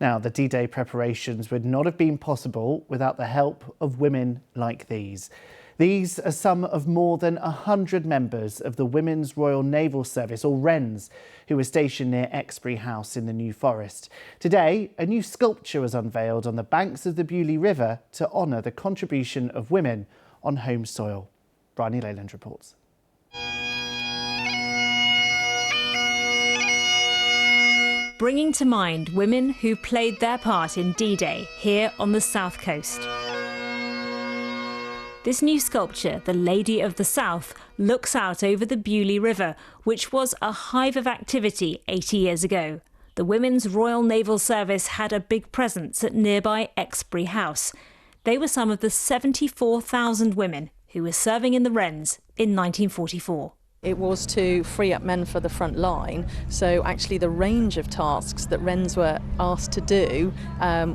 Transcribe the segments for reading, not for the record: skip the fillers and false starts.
Now, the D-Day preparations would not have been possible without the help of women like these. These are some of more than 100 members of the Women's Royal Naval Service, or WRENS, who were stationed near Exbury House in the New Forest. Today, a new sculpture was unveiled on the banks of the Palais River to honour the contribution of women on home soil. Bryony Leyland reports. Bringing to mind women who played their part in D-Day here on the south coast. This new sculpture, the Lady of the South, looks out over the Palais River, which was a hive of activity 80 years ago. The Women's Royal Naval Service had a big presence at nearby Exbury House. They were some of the 74,000 women who were serving in the WRENS in 1944. It was to free up men for the front line, so actually the range of tasks that WRENS were asked to do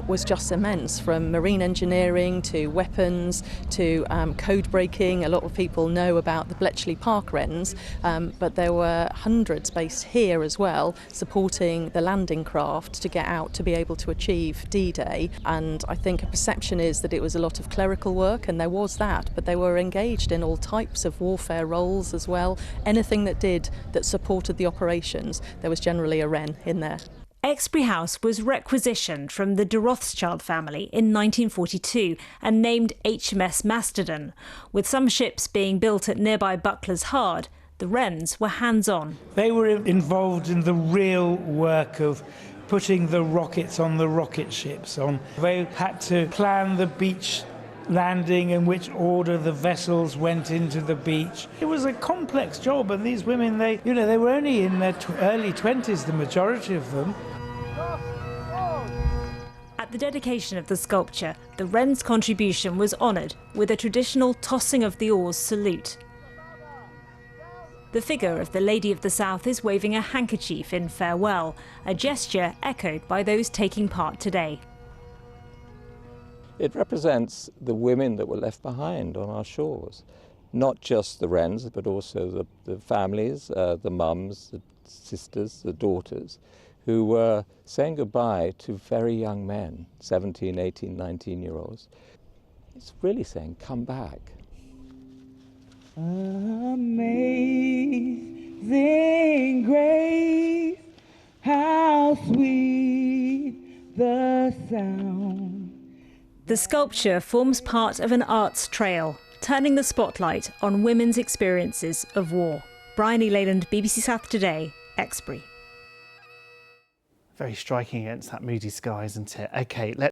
was just immense, from marine engineering to weapons to code breaking. A lot of people know about the Bletchley Park WRENS, but there were hundreds based here as well, supporting the landing craft to get out to be able to achieve D-Day. And I think a perception is that it was a lot of clerical work, and there was that, but they were engaged in all types of warfare roles as well. Anything that supported the operations, there was generally a Wren in there. Exbury House was requisitioned from the de Rothschild family in 1942 and named HMS Mastodon. With some ships being built at nearby Buckler's Hard, the WRENS were hands-on. They were involved in the real work of putting the rockets on the rocket ships. They had to plan the beach landing, in which order the vessels went into the beach. It was a complex job, and these women, they were only in their early 20s, the majority of them. At the dedication of the sculpture, the WRENS contribution was honoured with a traditional tossing of the oars salute. The figure of the Lady of the South is waving a handkerchief in farewell, a gesture echoed by those taking part today. It represents the women that were left behind on our shores. Not just the WRENS, but also the families, the mums, the sisters, the daughters, who were saying goodbye to very young men, 17, 18, 19-year-olds. It's really saying, come back. Amazing grace, how sweet the sound. The sculpture forms part of an arts trail, turning the spotlight on women's experiences of war. Bryony Leyland, BBC South Today, Exbury. Very striking against that moody sky, isn't it? OK, let's